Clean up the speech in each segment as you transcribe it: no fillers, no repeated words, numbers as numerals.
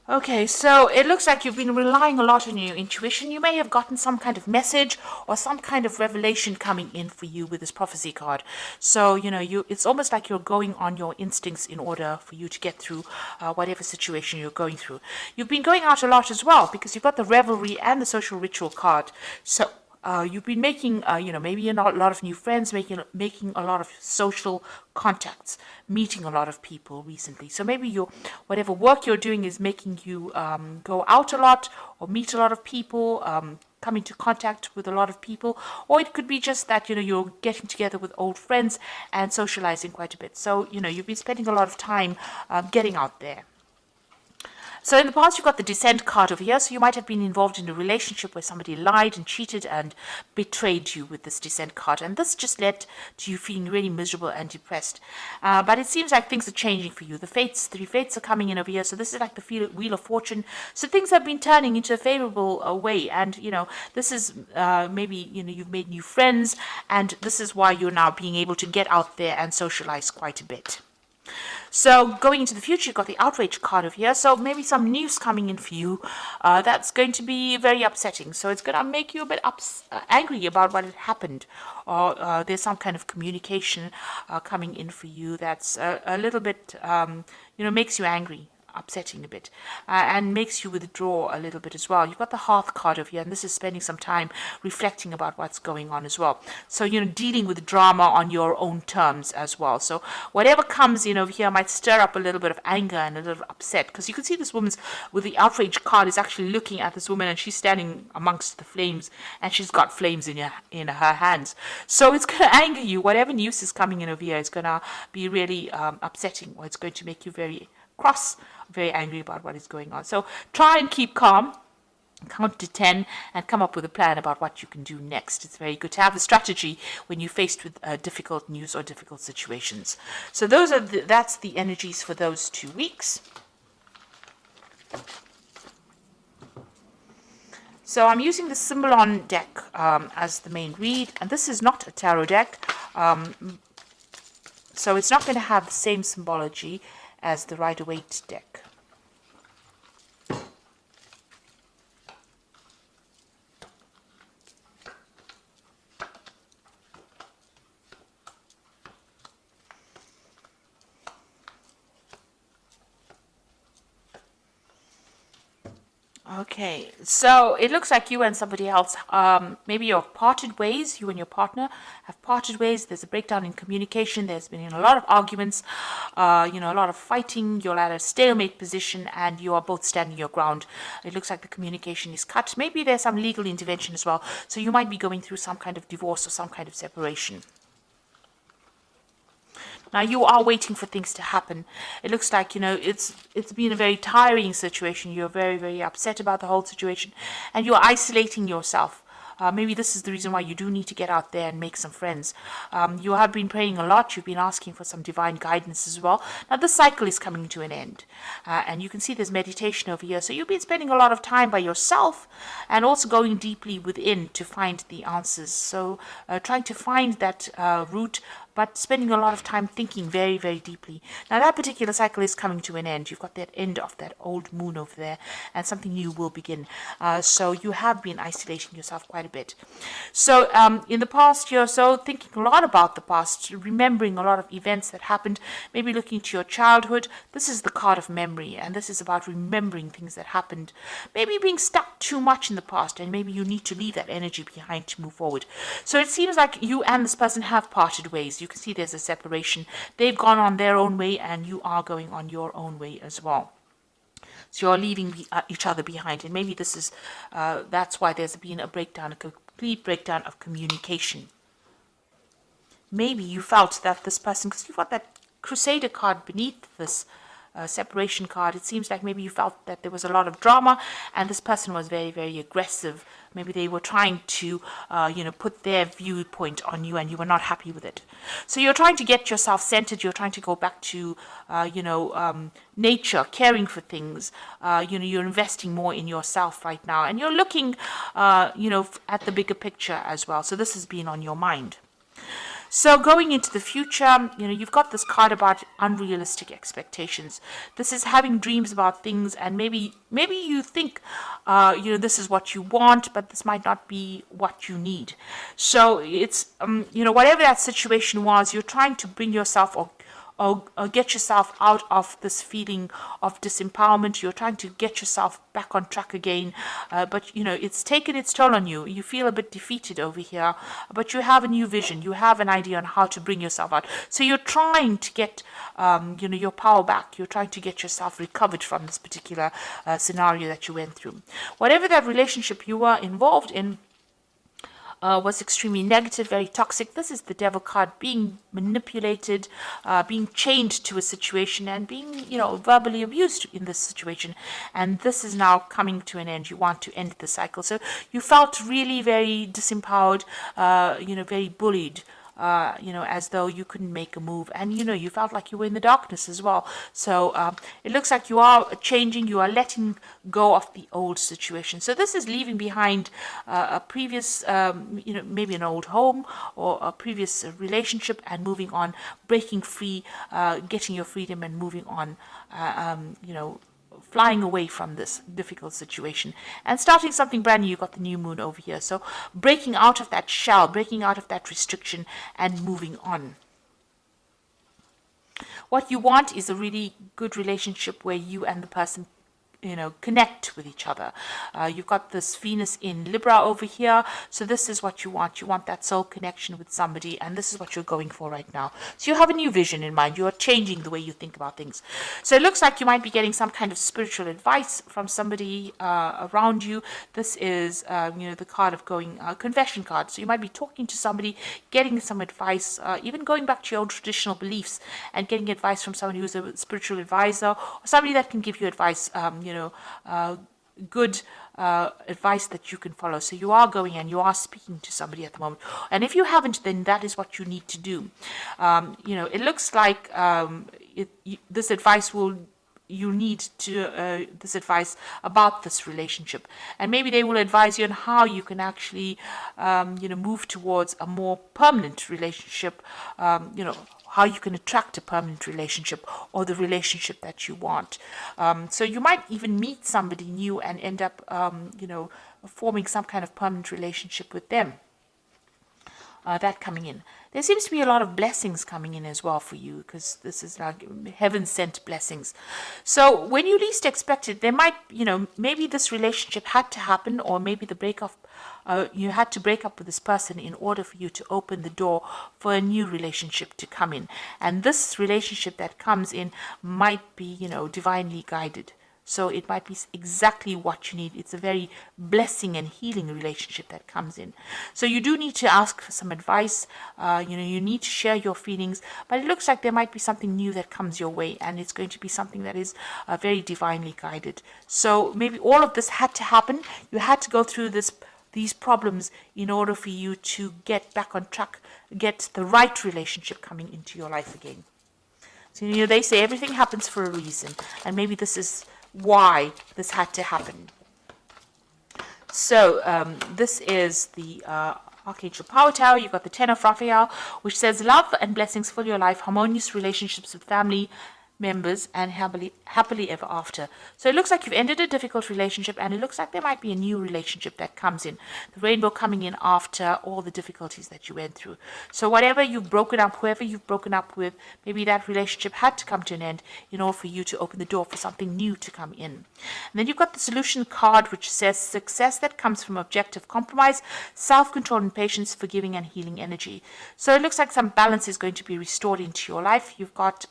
Okay, so it looks like you've been relying a lot on your intuition. You may have gotten some kind of message or some kind of revelation coming in for you with this prophecy card. So, it's almost like you're going on your instincts in order for you to get through whatever situation you're going through. You've been going out a lot as well because you've got the revelry and the social ritual card. So, you've been making, maybe a lot of new friends, making a lot of social contacts, meeting a lot of people recently. So maybe whatever work you're doing is making you go out a lot or meet a lot of people, come into contact with a lot of people, or it could be just that you're getting together with old friends and socializing quite a bit. So you've been spending a lot of time getting out there. So in the past, you've got the Descent card over here. So you might have been involved in a relationship where somebody lied and cheated and betrayed you with this Descent card. And this just led to you feeling really miserable and depressed. But it seems like things are changing for you. The three fates are coming in over here. So this is like the Wheel of Fortune. So things have been turning into a favorable way. And, this is maybe, you've made new friends. And this is why you're now being able to get out there and socialize quite a bit. So going into the future, you've got the outrage card over here. So maybe some news coming in for you that's going to be very upsetting. So it's going to make you a bit angry about what had happened. Or there's some kind of communication coming in for you that's a little bit, makes you angry, upsetting a bit, and makes you withdraw a little bit as well. You've got the Hearth card over here, and this is spending some time reflecting about what's going on as well. So, dealing with drama on your own terms as well. So whatever comes in over here might stir up a little bit of anger and a little upset, because you can see this woman's, with the outrage card, is actually looking at this woman, and she's standing amongst the flames, and she's got flames in her hands. So it's going to anger you. Whatever news is coming in over here is going to be really upsetting, or it's going to make you very cross, very angry about what is going on. So try and keep calm, count to 10, and come up with a plan about what you can do next. It's very good to have a strategy when you're faced with difficult news or difficult situations. So that's the energies for those 2 weeks. So I'm using the Symbolon deck as the main read, and this is not a tarot deck, so it's not going to have the same symbology as the Rider-Waite deck. Okay, so it looks like you and somebody else, maybe you've parted ways, you and your partner have parted ways. There's a breakdown in communication. There's been a lot of arguments, a lot of fighting. You're at a stalemate position and you are both standing your ground. It looks like the communication is cut. Maybe there's some legal intervention as well. So you might be going through some kind of divorce or some kind of separation. Now you are waiting for things to happen. It looks like, it's been a very tiring situation. You're very, very upset about the whole situation, and you're isolating yourself. Maybe this is the reason why you do need to get out there and make some friends. You have been praying a lot. You've been asking for some divine guidance as well. Now, this cycle is coming to an end. And you can see there's meditation over here. So you've been spending a lot of time by yourself and also going deeply within to find the answers. So trying to find that root, but spending a lot of time thinking very, very deeply. Now, that particular cycle is coming to an end. You've got that end of that old moon over there, and something new will begin. So you have been isolating yourself quite a bit. So in the past year or so, thinking a lot about the past, remembering a lot of events that happened, maybe looking to your childhood. This is the card of memory, and this is about remembering things that happened. Maybe being stuck too much in the past, and maybe you need to leave that energy behind to move forward. So it seems like you and this person have parted ways. You can see there's a separation. They've gone on their own way, and you are going on your own way as well. So you're leaving each other behind, and maybe this is that's why there's been a breakdown, a complete breakdown of communication. Maybe you felt that this person, because you've got that Crusader card beneath this separation card, it seems like maybe you felt that there was a lot of drama, and this person was very, very aggressive. Maybe they were trying to, put their viewpoint on you, and you were not happy with it. So you're trying to get yourself centered. You're trying to go back to, nature, caring for things. You're investing more in yourself right now, and you're looking, at the bigger picture as well. So this has been on your mind. So going into the future, you've got this card about unrealistic expectations. This is having dreams about things, and maybe you think, this is what you want, but this might not be what you need. So it's, whatever that situation was, you're trying to bring yourself or get yourself out of this feeling of disempowerment. You're trying to get yourself back on track again, but it's taken its toll on you. You feel a bit defeated over here, but you have a new vision. You have an idea on how to bring yourself out. So you're trying to get your power back. You're trying to get yourself recovered from this particular scenario that you went through. Whatever that relationship you were involved in was extremely negative, very toxic. This is the devil card, being manipulated, being chained to a situation, and being, verbally abused in this situation. And this is now coming to an end. You want to end the cycle. So you felt really very disempowered, very bullied. As though you couldn't make a move, and you felt like you were in the darkness as well. So it looks like you are changing, you are letting go of the old situation. So this is leaving behind a previous, maybe an old home or a previous relationship, and moving on, breaking free, getting your freedom, and moving on. Flying away from this difficult situation and starting something brand new. You've got the new moon over here. So breaking out of that shell, breaking out of that restriction, and moving on. What you want is a really good relationship where you and the person connect with each other. You've got this Venus in Libra over here. So this is what you want. You want that soul connection with somebody, and this is what you're going for right now. So you have a new vision in mind. You are changing the way you think about things. So it looks like you might be getting some kind of spiritual advice from somebody around you. This is, the card of going, confession card. So you might be talking to somebody, getting some advice, even going back to your own traditional beliefs and getting advice from somebody who's a spiritual advisor, or somebody that can give you advice, good advice that you can follow. So you are going and you are speaking to somebody at the moment. And if you haven't, then that is what you need to do. It looks like this advice you need to this advice about this relationship, and maybe they will advise you on how you can actually move towards a more permanent relationship, how you can attract a permanent relationship or the relationship that you want. So you might even meet somebody new and end up forming some kind of permanent relationship with them. That coming in. There seems to be a lot of blessings coming in as well for you, because this is like heaven-sent blessings. So when you least expect it, there might, maybe this relationship had to happen, or maybe the breakup, you had to break up with this person in order for you to open the door for a new relationship to come in. And this relationship that comes in might be, divinely guided. So it might be exactly what you need. It's a very blessing and healing relationship that comes in. So you do need to ask for some advice. You need to share your feelings. But it looks like there might be something new that comes your way. And it's going to be something that is very divinely guided. So maybe all of this had to happen. You had to go through these problems in order for you to get back on track, get the right relationship coming into your life again. So, they say everything happens for a reason. And maybe this is why this had to happen. So this is the Archangel Power Tower. You've got the Ten of Raphael, which says love and blessings fill your life, harmonious relationships with family members, and happily ever after. So it looks like you've ended a difficult relationship, and it looks like there might be a new relationship that comes in. The rainbow coming in after all the difficulties that you went through. So whatever you've broken up, whoever you've broken up with, maybe that relationship had to come to an end in order for you to open the door for something new to come in. And then you've got the solution card, which says success that comes from objective compromise, self-control and patience, forgiving and healing energy. So it looks like some balance is going to be restored into your life. You've got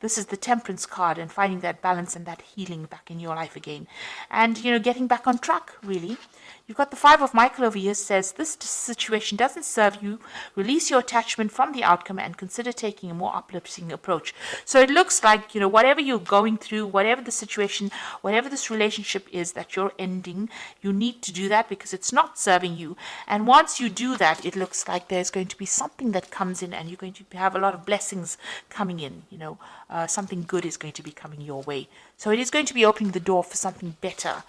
this is the Temperance card, and finding that balance and that healing back in your life again, and getting back on track, really. You've got the Five of Michael over here, says this situation doesn't serve you. Release your attachment from the outcome and consider taking a more uplifting approach. So it looks like, whatever you're going through, whatever the situation, whatever this relationship is that you're ending, you need to do that because it's not serving you. And once you do that, it looks like there's going to be something that comes in, and you're going to have a lot of blessings coming in. Something good is going to be coming your way. So it is going to be opening the door for something better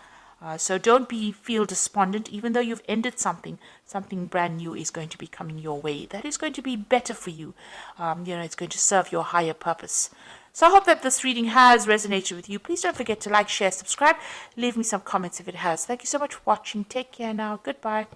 So don't feel despondent, even though you've ended something. Something brand new is going to be coming your way. That is going to be better for you. It's going to serve your higher purpose. So I hope that this reading has resonated with you. Please don't forget to like, share, subscribe. Leave me some comments if it has. Thank you so much for watching. Take care now. Goodbye.